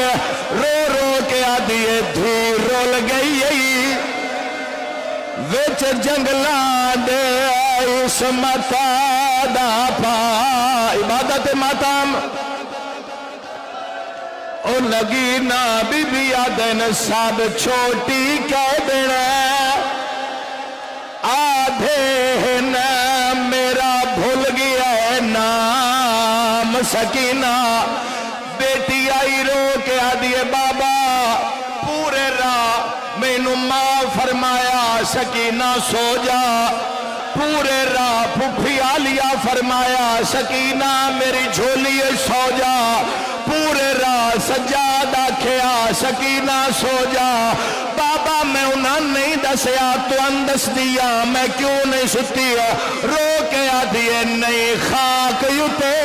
رو رو کے آدھیے دھی رول گئی. وچ جنگلاں دے عصمت دا پا عبادت ماتم او لگی نا بی بی آدن سب چھوٹی کہہ دینا. آدھے نا میرا بھول گیا ہے نام سکینہ. بیٹی آئی رو کے آدھیے بابا پورے راہ میں نماں فرمایا سکینہ سو جا. پورے راہ پھپھی آلیا فرمایا سکینہ میری جھولی سو جا. پورے راہ سجاد آکھیا سکینہ سو جا. بابا میں انہاں نہیں دسیا تو اندس دیا میں کیوں نہیں ستی. رو کے آدھیے نہیں خاک یوتے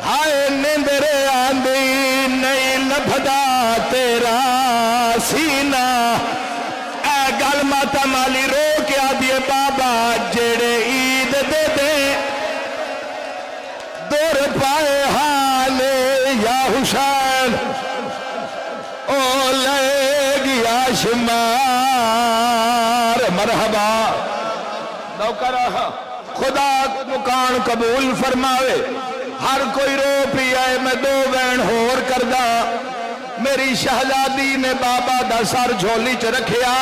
ہائے نیندرے آندی نہیں لبھدا تیرا سینہ اے گل ماتم علی رو کے آدھیے بابا جڑے عید دے دے دور پائے حالے یا حسین او لے گیا شمار مرحبا نوکرہ خدا مکان قبول فرماوے ہر کوئی رو پی آئے میں دو وین ہور کردہ میری شہزادی نے بابا دا سر جھولی چ رکھیا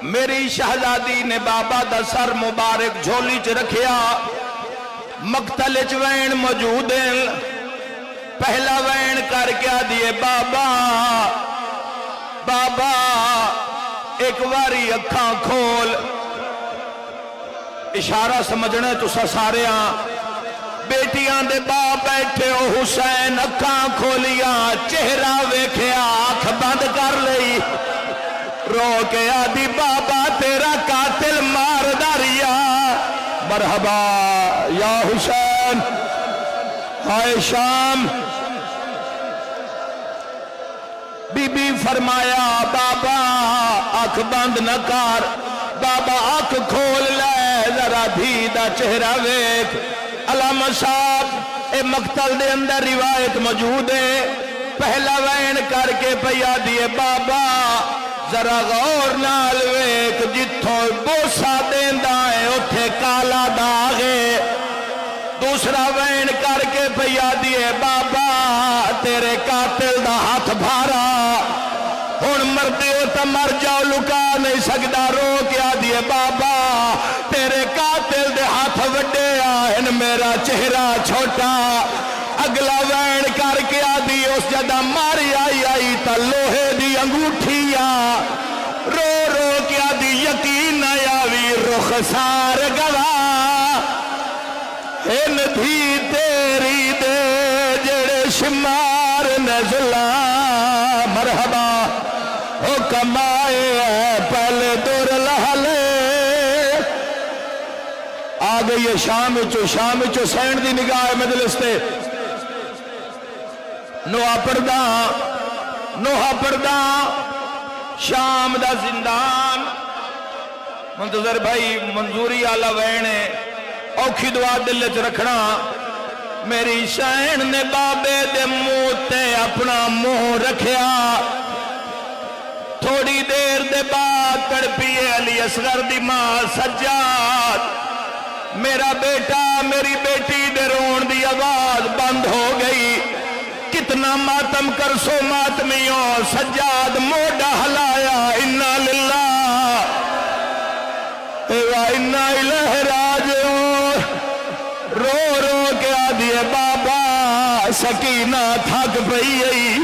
میری شہزادی نے بابا دا سر مبارک جھولی چ رکھیا مقتل چ وین موجود ہیں پہلا وین کر کے دیے بابا بابا ایک واری اکھاں کھول اشارہ سمجھنے تو سارے بیٹیاں دے باپ بیٹھے ہو حسین اکھاں کھولیا چہرہ ویکھیا آنکھ بند کر لئی رو کے آدھی بابا تیرا قاتل مار داریا مرحبا یا حسین ہائے شام بی بی فرمایا بابا آنکھ بند نہ کر بابا آنکھ کھول لے ذرا بھی دا چہرہ ویکھ علامہ صاحب اے مقتل دے اندر روایت موجود ہے پہلا وین کر کے پیا دیے بابا ذرا غور نال ویکھ جتھوں بوسا دیندا ہے اوتھے کالا داغے دوسرا وین کر کے پیا دیے بابا تیرے قاتل دا ہاتھ بھارا ہن مردے ہو تا مر جاؤ لکا نہیں سکدا رو کیا دیے بابا تیرے قاتل دے ہاتھ وڈے آئین میرا چہرہ چھوٹا اگلا وین کر کے آدھی اس جدہ ماری آئی تا لوہے دی انگوٹھیا رو رو کے آدھی یقین آیاوی رخسار گواہ ان بھی تیری دے جڑے شمار نزلہ مرحبا او کمائے پہلے دور لہلے آگئی یہ شام چو سینڈ دی نگاہ مجلس تے نوحہ پردہ شام دا زندان منتظر بھائی منظوری آلہ وینے اوکھی دعا دل چ رکھنا میری شین نے بابے دے منہ تے اپنا منہ رکھیا تھوڑی دیر دے بعد تڑپیے علی اصغر دی ماں سجاد میرا بیٹا میری بیٹی دے رون دی آواز بند ہو گئی کتنا ماتم کر سو ماتمیوں سجاد موڈا ہلایا انا للہ انا الہ راجعون رو رو کے آدھیے بابا سکینہ تھک پئی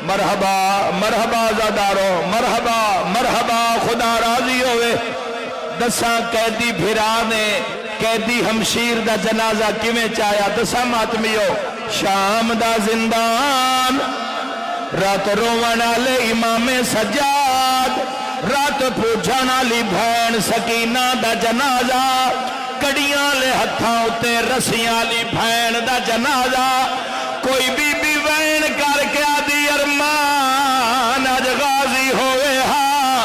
مرحبا مرحبا زادارو مرحبا مرحبا خدا راضی ہوئے دساں قیدی بھرانے قیدی ہمشیر دا جنازہ کیویں چایا دساں ماتمیو شام دا زندان رات روان والے امام سجاد رات پوچھن والی بہن سکینہ دا جنازہ کڑیاں لے ہتھاں اتے رسیاں والی بہن دا جنازہ کوئی بی بی وین کر کے آدھی ارمان اج غازی ہوئے ہاں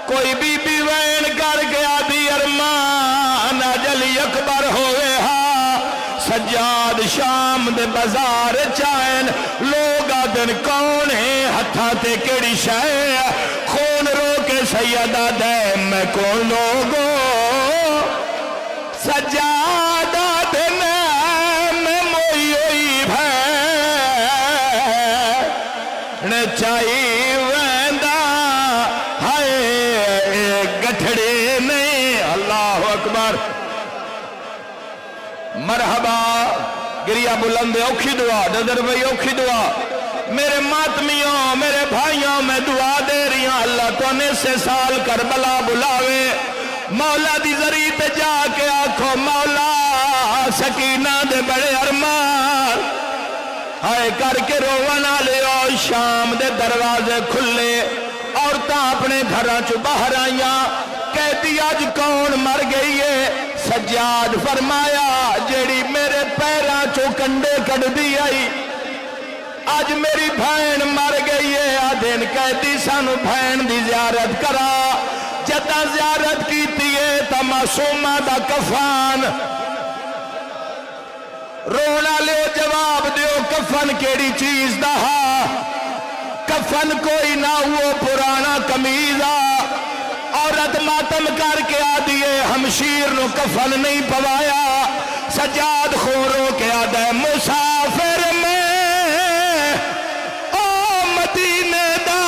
کوئی بی بی وین کر کے آدھی ارمان اج علی اکبر ہوئے ہاں سجاد شام دے بازار چائن لوگ آدن کون ہے ہتھاں تے کیڑی شے خون رو کے سیدہ دے میں کون لوگوں سجاد آدن میں موئی ہوئی بھین چاہی ویندہ ہائے گٹھڑے نہیں اللہ اکبر مرحبا گریہ بلند اوکھی دعا نظر بھئی اوکھی دعا میرے ماتمیوں میرے بھائیوں میں دعا دے رہی ہوں اللہ تو نے سے سال کربلا بلاوے مولا دی ذریعہ تے جا کے آنکھو مولا سکینہ دے بڑے ارمان ہائے کر کے رونا لے او شام دے دروازے کھلے عورتاں اپنے گھراں چ باہر آئیاں کہتی آج کون مر گئی ہے سجاد فرمایا جیڑی میرے پیراں چوں کنڈے کٹ دی آئی آج میری بھین مر گئی ہے آدھین کہتی سانو بھین دی زیارت کرا جتا زیارت کیتی ہے تا معصومہ دا کفان رونا لیو جواب دیو کفن کیڑی چیز دا کفن کوئی نہ وہ پرانا کمیزا عورت ماتم کر کے آدھیے ہمشیر نو کفن نہیں پوایا سجاد خورو کے آدھے مسافر میں او مدینے دا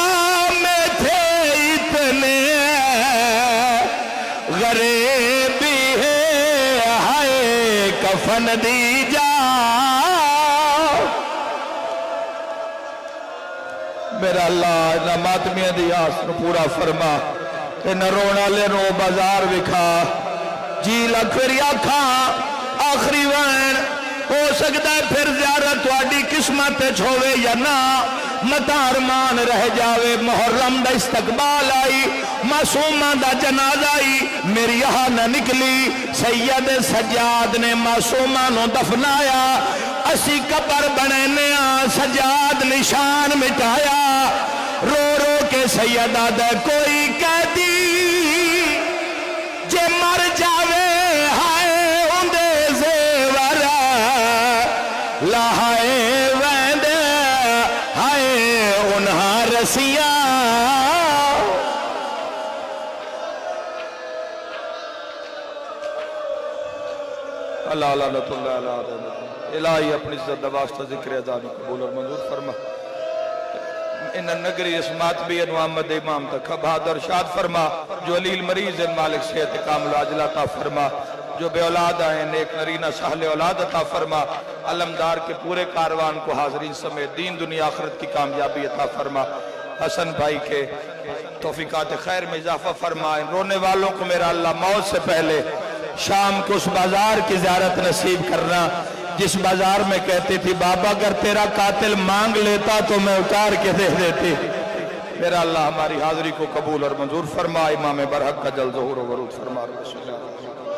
میں تھے اتنے غریبی ہے ہائے کفن دی جا میرا اللہ نہ ماتمیاں دی آس نو پورا فرما نہ رونا لے نو بازار وکھا جی لکھری آکھا آخری وین ہو سکتا ہے پھر زیارت تواڈی قسمت چھوڑے یا نہ متا ارمان رہ جاوے محرم دا استقبال آئی معصومہ دا جنازہ آئی میری یہاں نہ نکلی سید سجاد نے معصومہ نو دفنایا اسی قبر بنینے سجاد نشان مٹایا رو رو کے سیدہ دے کوئی قیدی جے مر جاوے ہائے اندے زیور لہائے ویندے ہائے انہاں رسیاں اللہ اللہ لت اللہ اللہ الہی اپنی عزت دواسطہ ذکر ازانی قبول اور منظور فرما ان نگری اسمات بھی انوامد امام تک بہادر شاد فرما جو علیل مریض ان مالک صحت کامل عاجل عطا فرما جو بے اولاد آئیں نیک نرینہ سہل اولاد عطا فرما علمدار کے پورے کاروان کو حاضرین سمیت دین دنیا آخرت کی کامیابی عطا فرما حسن بھائی کے توفیقات خیر میں اضافہ فرما ان رونے والوں کو میرا اللہ موت سے پہلے شام کو اس بازار کی زیارت نصیب کرنا جس بازار میں کہتی تھی بابا اگر تیرا قاتل مانگ لیتا تو میں اتار کے دے دیتی میرا اللہ ہماری حاضری کو قبول اور منظور فرما امام برحق کا جل ظہور و ورود فرما رسول اللہ